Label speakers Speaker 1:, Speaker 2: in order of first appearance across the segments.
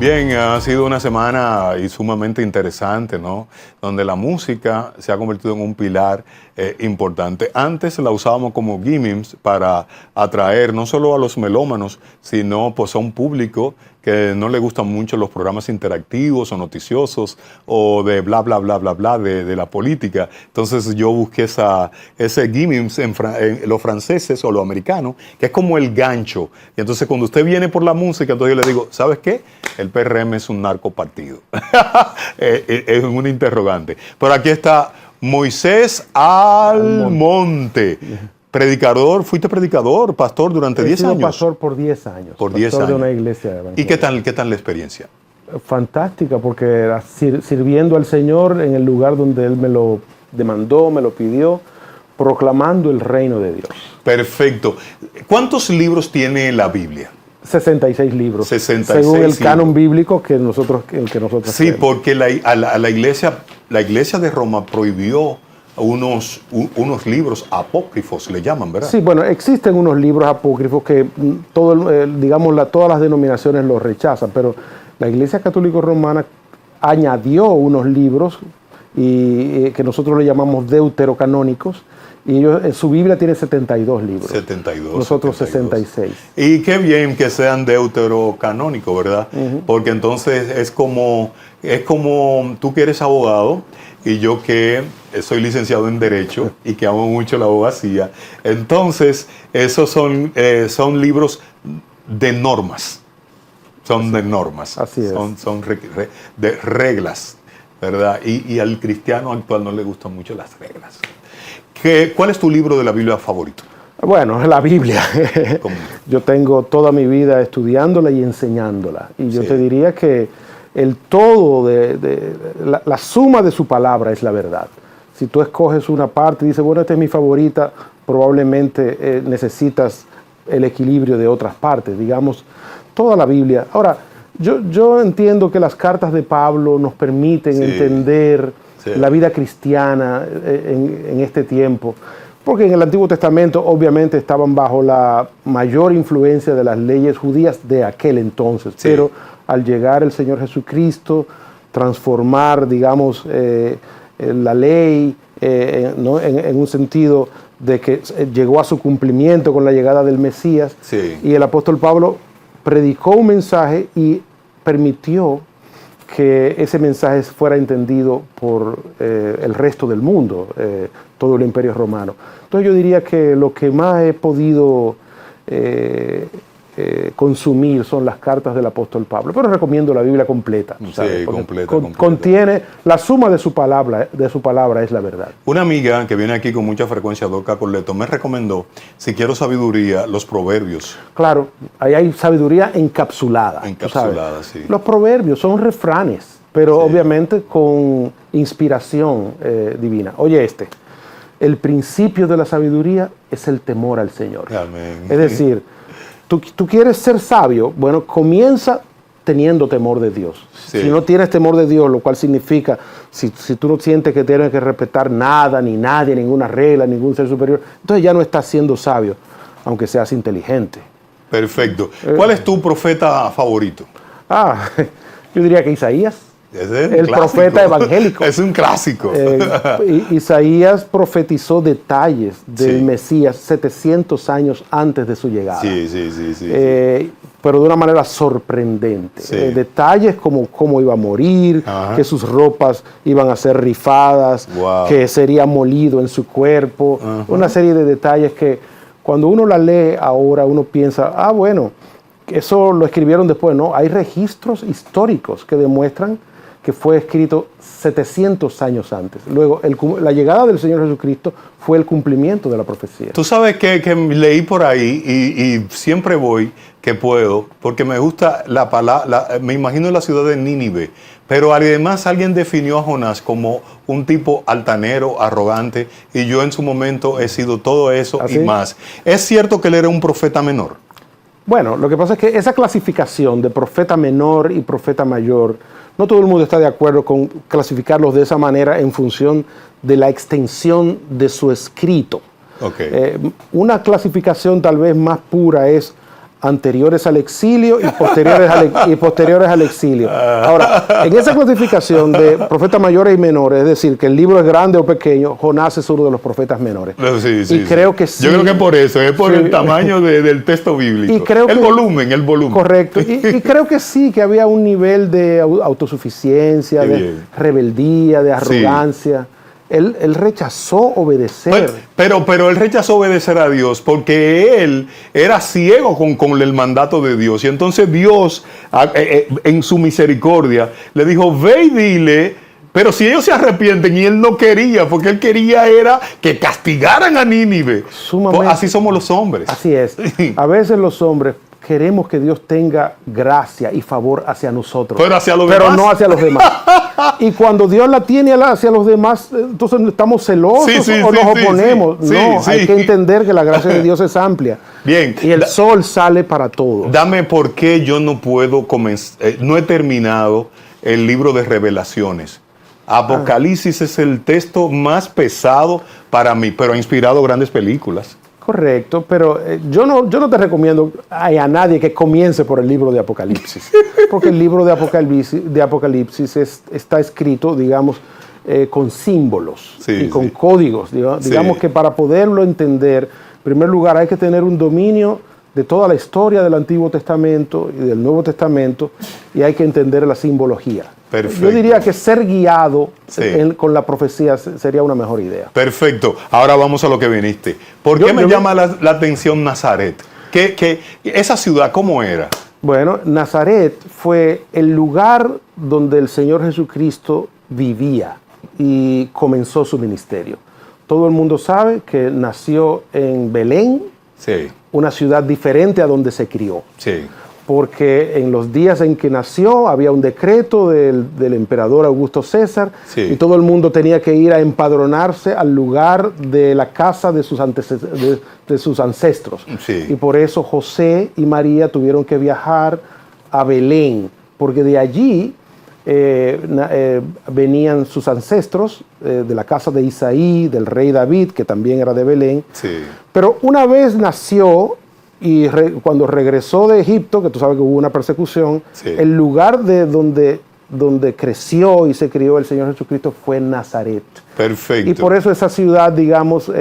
Speaker 1: Bien, ha sido una semana y sumamente interesante, ¿no? Donde la música se ha convertido en un pilar importante. Antes la usábamos como gimmicks para atraer no solo a los melómanos, sino pues a un público que no le gustan mucho los programas interactivos o noticiosos o de bla, bla, bla, bla, bla, de la política. Entonces yo busqué ese gimmicks en los franceses o los americanos, que es como el gancho. Y entonces cuando usted viene por la música, entonces yo le digo, ¿sabes qué? El PRM es un narcopartido. Es un interrogante. Pero aquí está Moisés Almonte. Predicador, fuiste predicador, pastor durante 10 años.
Speaker 2: He sido pastor por 10 años.
Speaker 1: Por 10 años.
Speaker 2: De una iglesia evangélica.
Speaker 1: ¿Y qué tal la experiencia?
Speaker 2: Fantástica, porque era sirviendo al Señor en el lugar donde Él me lo demandó, me lo pidió, proclamando el reino de Dios.
Speaker 1: Perfecto. ¿Cuántos libros tiene la Biblia?
Speaker 2: 66 libros.
Speaker 1: 66
Speaker 2: según el
Speaker 1: libros.
Speaker 2: canon bíblico que nosotros
Speaker 1: Sí, tenemos. Porque la iglesia de Roma prohibió unos libros apócrifos, le llaman, ¿verdad?
Speaker 2: Sí, bueno, existen unos libros apócrifos que todas las denominaciones los rechazan, pero la Iglesia Católica Romana añadió unos libros que nosotros le llamamos deuterocanónicos, y ellos en su Biblia tiene 72 libros.
Speaker 1: 72.
Speaker 2: Nosotros
Speaker 1: 72.
Speaker 2: 66.
Speaker 1: Y qué bien que sean deuterocanónicos, ¿verdad? Porque entonces es como tú que eres abogado y yo que soy licenciado en Derecho y que amo mucho la abogacía. Entonces, esos son libros de normas. Son de normas.
Speaker 2: Así es.
Speaker 1: Son de reglas, ¿verdad? Y al cristiano actual no le gustan mucho las reglas. ¿Cuál es tu libro de la Biblia favorito?
Speaker 2: Bueno, la Biblia. Yo tengo toda mi vida estudiándola y enseñándola. Y yo te diría que el todo, la suma de su palabra es la verdad. Si tú escoges una parte y dices, bueno, esta es mi favorita, probablemente necesitas el equilibrio de otras partes, digamos, toda la Biblia. Ahora, yo entiendo que las cartas de Pablo nos permiten entender la vida cristiana en este tiempo, porque en el Antiguo Testamento obviamente estaban bajo la mayor influencia de las leyes judías de aquel entonces, pero al llegar el Señor Jesucristo, transformar, digamos, la ley en un sentido de que llegó a su cumplimiento con la llegada del Mesías, y el apóstol Pablo predicó un mensaje y permitió que ese mensaje fuera entendido por el resto del mundo, todo el Imperio Romano. Entonces yo diría que lo que más he podido consumir son las cartas del apóstol Pablo, pero recomiendo la Biblia completa.
Speaker 1: Sí, completa.
Speaker 2: Contiene la suma de su palabra es la verdad.
Speaker 1: Una amiga que viene aquí con mucha frecuencia, Dorca Corleto, me recomendó, si quiero sabiduría, los proverbios.
Speaker 2: Claro, ahí hay sabiduría encapsulada.
Speaker 1: Encapsulada, sí.
Speaker 2: Los proverbios son refranes, pero obviamente con inspiración divina. Oye el principio de la sabiduría es el temor al Señor.
Speaker 1: Amén.
Speaker 2: Es decir, tú quieres ser sabio, bueno, comienza teniendo temor de Dios. Si no tienes temor de Dios, lo cual significa, si tú no sientes que tienes que respetar nada, ni nadie, ninguna regla, ningún ser superior, entonces ya no estás siendo sabio, aunque seas inteligente.
Speaker 1: Perfecto. ¿Cuál es tu profeta favorito?
Speaker 2: Yo diría que Isaías.
Speaker 1: El
Speaker 2: profeta evangélico.
Speaker 1: Es un clásico.
Speaker 2: Isaías profetizó detalles del Mesías 700 años antes de su llegada.
Speaker 1: Sí.
Speaker 2: Pero de una manera sorprendente. Detalles como cómo iba a morir, que sus ropas iban a ser rifadas, que sería molido en su cuerpo. Una serie de detalles que cuando uno la lee ahora uno piensa, bueno, eso lo escribieron después. No, hay registros históricos que demuestran que fue escrito 700 años antes. Luego, la llegada del Señor Jesucristo fue el cumplimiento de la profecía.
Speaker 1: Tú sabes que leí por ahí y siempre voy que puedo, porque me gusta la palabra, me imagino la ciudad de Nínive, pero además alguien definió a Jonás como un tipo altanero, arrogante, y yo en su momento he sido todo eso y más. ¿Es cierto que él era un profeta menor?
Speaker 2: Bueno, lo que pasa es que esa clasificación de profeta menor y profeta mayor, no todo el mundo está de acuerdo con clasificarlos de esa manera en función de la extensión de su escrito. Una clasificación tal vez más pura es anteriores al exilio y posteriores al exilio. Ahora, en esa clasificación de profetas mayores y menores, es decir, que el libro es grande o pequeño, Jonás es uno de los profetas menores.
Speaker 1: Sí,
Speaker 2: creo que sí.
Speaker 1: Yo creo que por eso, es por el tamaño del texto bíblico.
Speaker 2: Y creo
Speaker 1: el volumen.
Speaker 2: Correcto. Y creo que sí, que había un nivel de autosuficiencia, de rebeldía, de arrogancia. Él rechazó obedecer.
Speaker 1: Pero él rechazó obedecer a Dios porque él era ciego con el mandato de Dios. Y entonces Dios, en su misericordia, le dijo, ve y dile, pero si ellos se arrepienten, y él no quería, porque él quería era que castigaran a Nínive. Pues así somos los hombres.
Speaker 2: Así es. A veces los hombres queremos que Dios tenga gracia y favor hacia nosotros. Pero no hacia los demás. Y cuando Dios la tiene hacia los demás, entonces estamos celosos o nos oponemos. Hay que entender que la gracia de Dios es amplia.
Speaker 1: Bien.
Speaker 2: Y el sol sale para todos.
Speaker 1: Dame por qué yo no puedo no he terminado el libro de Revelaciones. Apocalipsis es el texto más pesado para mí, pero ha inspirado grandes películas.
Speaker 2: Correcto, pero yo no te recomiendo a nadie que comience por el libro de Apocalipsis, porque el libro de Apocalipsis está escrito, digamos, con símbolos y con códigos. Digamos que para poderlo entender, en primer lugar hay que tener un dominio de toda la historia del Antiguo Testamento y del Nuevo Testamento, y hay que entender la simbología.
Speaker 1: Perfecto.
Speaker 2: Yo diría que ser guiado con la profecía sería una mejor idea.
Speaker 1: Perfecto. Ahora vamos a lo que viniste. ¿Por qué me llama la atención Nazaret? ¿Esa ciudad cómo era?
Speaker 2: Bueno, Nazaret fue el lugar donde el Señor Jesucristo vivía y comenzó su ministerio. Todo el mundo sabe que nació en Belén, una ciudad diferente a donde se crió. Porque en los días en que nació había un decreto del emperador Augusto César y todo el mundo tenía que ir a empadronarse al lugar de la casa de sus ancestros. Y por eso José y María tuvieron que viajar a Belén, porque de allí venían sus ancestros, de la casa de Isaí, del rey David, que también era de Belén. Pero una vez nació, y cuando regresó de Egipto, que tú sabes que hubo una persecución, el lugar de donde creció y se crió el Señor Jesucristo fue Nazaret.
Speaker 1: Perfecto.
Speaker 2: Y por eso esa ciudad, digamos,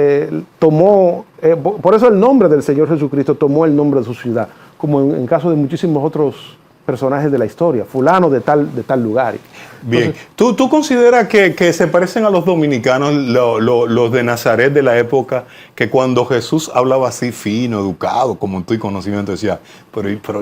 Speaker 2: por eso el nombre del Señor Jesucristo tomó el nombre de su ciudad, como en caso de muchísimos otros personajes de la historia, fulano de tal lugar.
Speaker 1: Bien, ¿Tú consideras que se parecen a los dominicanos, los de Nazaret de la época, que cuando Jesús hablaba así fino, educado, como en tu conocimiento, decía, pero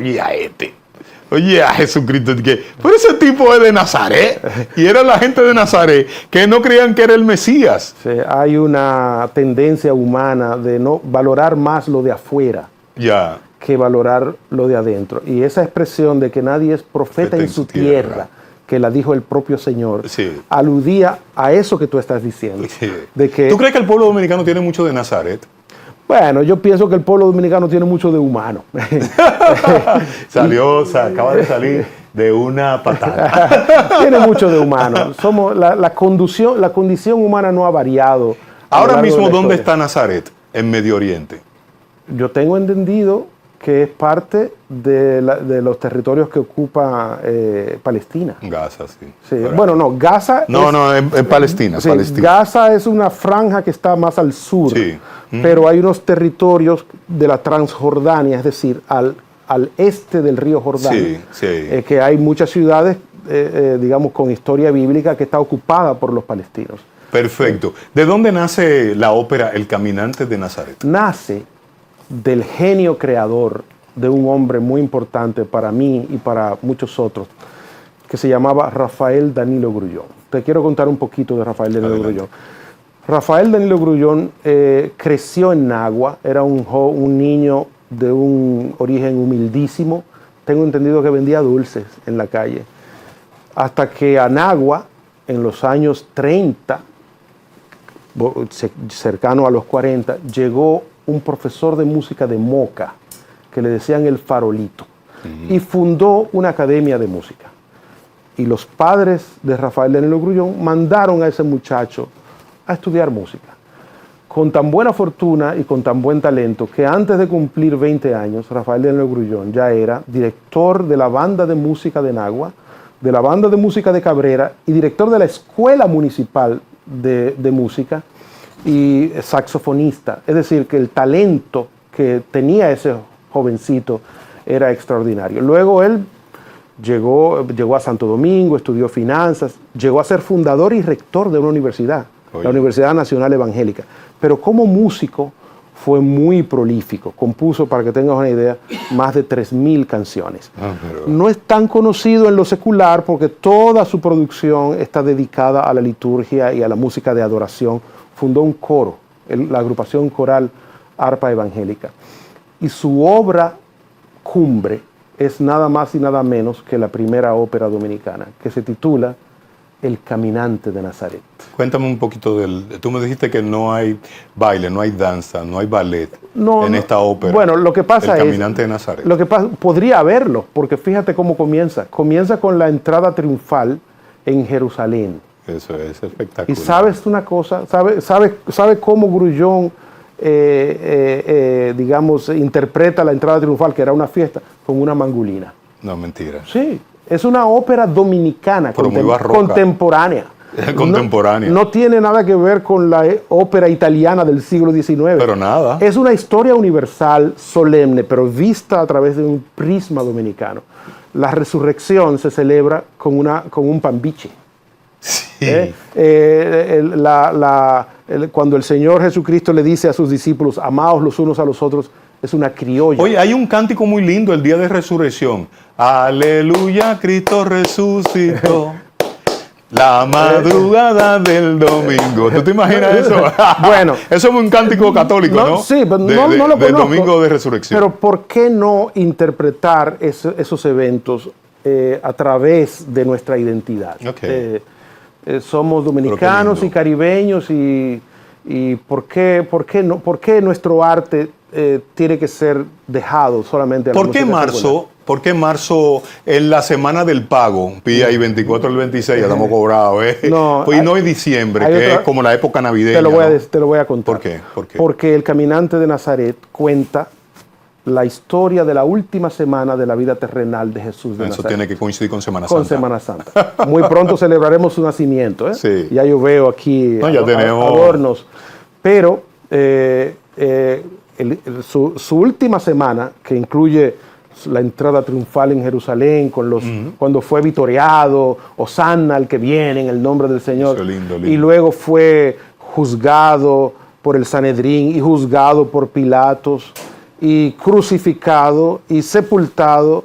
Speaker 1: oye a Jesucristo, pero ese tipo es de Nazaret, y era la gente de Nazaret que no creían que era el Mesías?
Speaker 2: Sí, hay una tendencia humana de no valorar más lo de afuera. Que valorar lo de adentro. Y esa expresión de que nadie es profeta en su tierra, que la dijo el propio Señor, aludía a eso que tú estás diciendo. De que,
Speaker 1: ¿tú crees que el pueblo dominicano tiene mucho de Nazaret?
Speaker 2: Bueno, yo pienso que el pueblo dominicano tiene mucho de humano.
Speaker 1: Acaba de salir de una patada.
Speaker 2: Tiene mucho de humano. La condición humana no ha variado.
Speaker 1: Ahora mismo, ¿dónde está Nazaret? En Medio Oriente.
Speaker 2: Yo tengo entendido que es parte de los territorios que ocupa Palestina.
Speaker 1: Gaza, sí.
Speaker 2: Bueno, no, Gaza
Speaker 1: es Palestina, Palestina.
Speaker 2: Gaza es una franja que está más al sur, pero hay unos territorios de la Transjordania, es decir, al este del río Jordán, que hay muchas ciudades, digamos, con historia bíblica que está ocupada por los palestinos.
Speaker 1: Perfecto. ¿De dónde nace la ópera El Caminante de Nazaret?
Speaker 2: Nace del genio creador de un hombre muy importante para mí y para muchos otros, que se llamaba Rafael Danilo Grullón. Te quiero contar un poquito de Rafael Danilo Grullón. Rafael Danilo Grullón creció en Nagua, era un niño de un origen humildísimo. Tengo entendido que vendía dulces en la calle. Hasta que a Nagua, en los años 30, cercano a los 40, llegó un profesor de música de Moca, que le decían el Farolito, y fundó una academia de música. Y los padres de Rafael Danilo Grullón mandaron a ese muchacho a estudiar música. con tan buena fortuna y con tan buen talento que antes de cumplir 20 años, Rafael Leonel Grullón ya era director de la banda de música de Nagua, de la banda de música de Cabrera y director de la Escuela Municipal de Música y saxofonista. Es decir, que el talento que tenía ese jovencito era extraordinario. Luego él llegó a Santo Domingo, estudió finanzas, llegó a ser fundador y rector de una universidad, la Universidad Nacional Evangélica. Pero como músico fue muy prolífico. Compuso, para que tengas una idea, más de 3.000 canciones. No es tan conocido en lo secular porque toda su producción está dedicada a la liturgia y a la música de adoración. Fundó un coro, la agrupación coral Arpa Evangélica. Y su obra cumbre es nada más y nada menos que la primera ópera dominicana, que se titula El Caminante de Nazaret.
Speaker 1: Cuéntame un poquito tú me dijiste que no hay baile, no hay danza, no hay ballet en esta ópera.
Speaker 2: Bueno, lo que pasa
Speaker 1: El Caminante de Nazaret.
Speaker 2: Lo que pasa, podría haberlo, porque fíjate cómo comienza. Comienza con la entrada triunfal en Jerusalén.
Speaker 1: Eso es espectacular.
Speaker 2: Y sabes una cosa, ¿sabe cómo Grullón, digamos, interpreta la entrada triunfal, que era una fiesta, con una mangulina?
Speaker 1: No, mentira.
Speaker 2: Sí, es una ópera dominicana, contemporánea.
Speaker 1: Contemporánea.
Speaker 2: No tiene nada que ver con la ópera italiana del siglo XIX.
Speaker 1: Pero nada.
Speaker 2: Es una historia universal, solemne, pero vista a través de un prisma dominicano. La resurrección se celebra con un pambiche.
Speaker 1: Sí.
Speaker 2: Cuando el Señor Jesucristo le dice a sus discípulos, amaos los unos a los otros, es una criolla.
Speaker 1: Oye, hay un cántico muy lindo el día de resurrección. Aleluya, Cristo resucitó. La madrugada del domingo. ¿Tú te imaginas eso?
Speaker 2: Bueno.
Speaker 1: Eso es un cántico católico, ¿no?
Speaker 2: Sí, pero no lo conozco.
Speaker 1: Del domingo de resurrección.
Speaker 2: Pero ¿por qué no interpretar esos eventos a través de nuestra identidad?
Speaker 1: Okay.
Speaker 2: Somos dominicanos y caribeños y ¿por qué nuestro arte tiene que ser dejado solamente a la música secular?
Speaker 1: ¿Por qué marzo es la semana del pago? Pilla ahí 24 al 26, ya estamos cobrados, ¿eh? No, pues no es diciembre, que es como la época navideña.
Speaker 2: Te lo voy a contar.
Speaker 1: ¿Por qué?
Speaker 2: Porque El Caminante de Nazaret cuenta la historia de la última semana de la vida terrenal de Jesús de Nazaret. Eso
Speaker 1: tiene que coincidir con Semana Santa.
Speaker 2: Con Semana Santa. Muy pronto celebraremos su nacimiento, ¿eh?
Speaker 1: Sí.
Speaker 2: Ya yo veo aquí adornos. Pero su última semana, que incluye la entrada triunfal en Jerusalén, cuando fue vitoreado, Hosanna al que viene en el nombre del Señor.
Speaker 1: Eso, lindo.
Speaker 2: Y luego fue juzgado por el Sanedrín y juzgado por Pilatos y crucificado y sepultado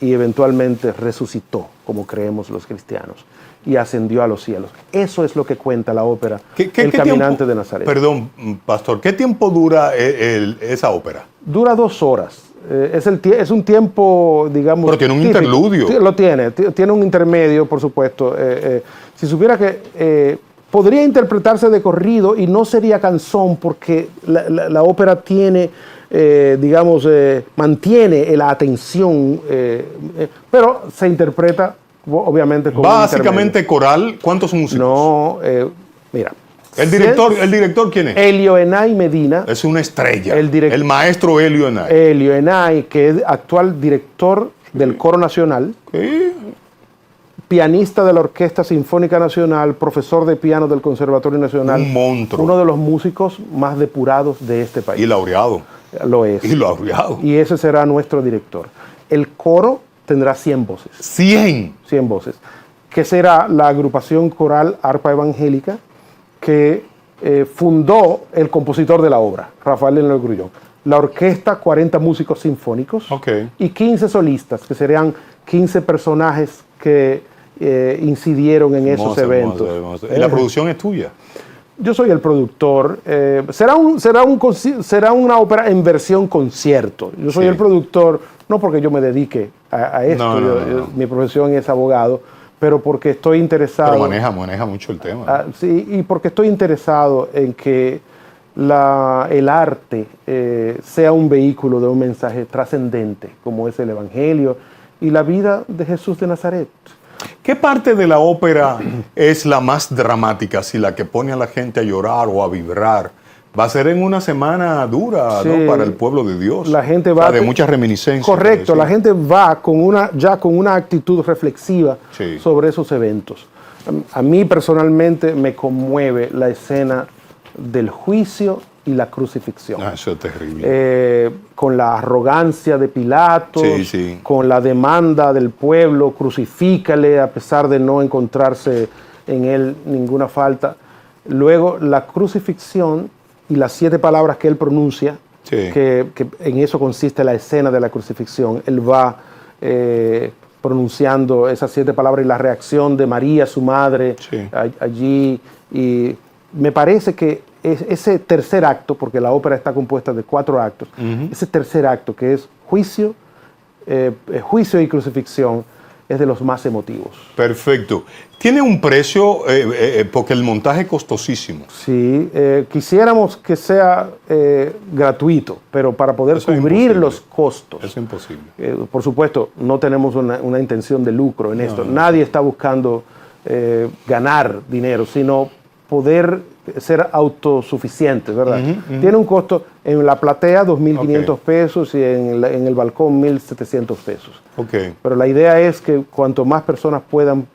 Speaker 2: y eventualmente resucitó, como creemos los cristianos, y ascendió a los cielos. Eso es lo que cuenta la ópera El Caminante de Nazaret.
Speaker 1: Perdón, pastor, ¿qué tiempo dura esa ópera?
Speaker 2: Dura 2 horas. Es un tiempo, digamos...
Speaker 1: Pero tiene un interludio.
Speaker 2: Lo tiene un intermedio, por supuesto. Si supiera que podría interpretarse de corrido y no sería canción porque la ópera tiene, mantiene la atención, pero se interpreta obviamente como
Speaker 1: básicamente coral. ¿Cuántos músicos?
Speaker 2: No, mira.
Speaker 1: ¿El director quién es?
Speaker 2: Elio Enay Medina.
Speaker 1: Es una estrella. El maestro Elio Enay.
Speaker 2: Elio Enay, que es actual director del Coro Nacional.
Speaker 1: ¿Qué?
Speaker 2: Pianista de la Orquesta Sinfónica Nacional, profesor de piano del Conservatorio Nacional.
Speaker 1: Un monstruo.
Speaker 2: Uno de los músicos más depurados de este país.
Speaker 1: Y laureado.
Speaker 2: Lo es.
Speaker 1: Y laureado.
Speaker 2: Y ese será nuestro director. El coro tendrá 100 voces.
Speaker 1: 100
Speaker 2: voces. Que será la agrupación coral Arpa Evangélica que fundó el compositor de la obra, Rafael Leonel Grullón. La orquesta, 40 músicos sinfónicos y 15 solistas, que serían 15 personajes que incidieron en esos eventos.
Speaker 1: Hermoso. ¿Y la producción es tuya?
Speaker 2: Yo soy el productor. Será una ópera en versión concierto. Yo soy el productor, no porque yo me dedique a esto, mi profesión es abogado, pero porque estoy interesado...
Speaker 1: Pero maneja mucho el tema.
Speaker 2: Sí, y porque estoy interesado en que el arte sea un vehículo de un mensaje trascendente, como es el Evangelio y la vida de Jesús de Nazaret.
Speaker 1: ¿Qué parte de la ópera es la más dramática, si la que pone a la gente a llorar o a vibrar Va a ser en una semana dura,
Speaker 2: Sí.
Speaker 1: ¿no? Para el pueblo de Dios.
Speaker 2: La gente va
Speaker 1: de muchas reminiscencias.
Speaker 2: Correcto, la
Speaker 1: sí.
Speaker 2: gente va ya con una actitud reflexiva
Speaker 1: Sí.
Speaker 2: sobre esos eventos. A mí personalmente me conmueve la escena del juicio y la crucifixión.
Speaker 1: Eso es terrible.
Speaker 2: Con la arrogancia de Pilato,
Speaker 1: Sí, sí.
Speaker 2: con la demanda del pueblo, crucifícale a pesar de no encontrarse en él ninguna falta. Luego la crucifixión y las 7 palabras que él pronuncia,
Speaker 1: Sí.
Speaker 2: que en eso consiste la escena de la crucifixión. Él va pronunciando esas 7 palabras y la reacción de María, su madre,
Speaker 1: Sí.
Speaker 2: allí. Y me parece que ese tercer acto, porque la ópera está compuesta de 4 actos, ese tercer acto que es juicio y crucifixión, es de los más emotivos.
Speaker 1: Perfecto. Tiene un precio, porque el montaje es costosísimo.
Speaker 2: Sí, quisiéramos que sea gratuito, pero para poder
Speaker 1: Eso es
Speaker 2: cubrir
Speaker 1: imposible.
Speaker 2: los costos.
Speaker 1: Es imposible.
Speaker 2: Por supuesto, no tenemos una intención de lucro en esto. Nadie está buscando ganar dinero, sino poder ser autosuficientes, ¿verdad? Tiene un costo en la platea, 2.500 pesos, y en el balcón, 1.700 pesos.
Speaker 1: Ok.
Speaker 2: Pero la idea es que cuanto más personas puedan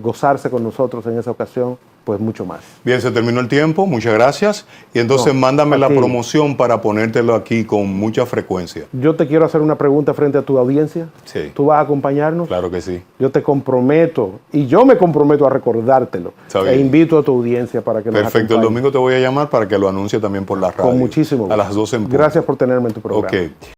Speaker 2: gozarse con nosotros en esa ocasión, pues mucho más.
Speaker 1: Bien, se terminó el tiempo, muchas gracias. Y entonces mándame la
Speaker 2: aquí.
Speaker 1: promoción para ponértelo aquí con mucha frecuencia.
Speaker 2: Yo te quiero hacer una pregunta frente a tu audiencia.
Speaker 1: Sí.
Speaker 2: ¿Tú vas a acompañarnos?
Speaker 1: Claro que sí.
Speaker 2: Yo te comprometo, y yo me comprometo a recordártelo.
Speaker 1: Está bien.
Speaker 2: E invito a tu audiencia para que nos
Speaker 1: Perfecto, el
Speaker 2: acompañe.
Speaker 1: domingo te voy a llamar para que lo anuncie también por la radio.
Speaker 2: Con muchísimo gusto.
Speaker 1: A las 12 en punto.
Speaker 2: Gracias por tenerme en tu programa.
Speaker 1: Ok.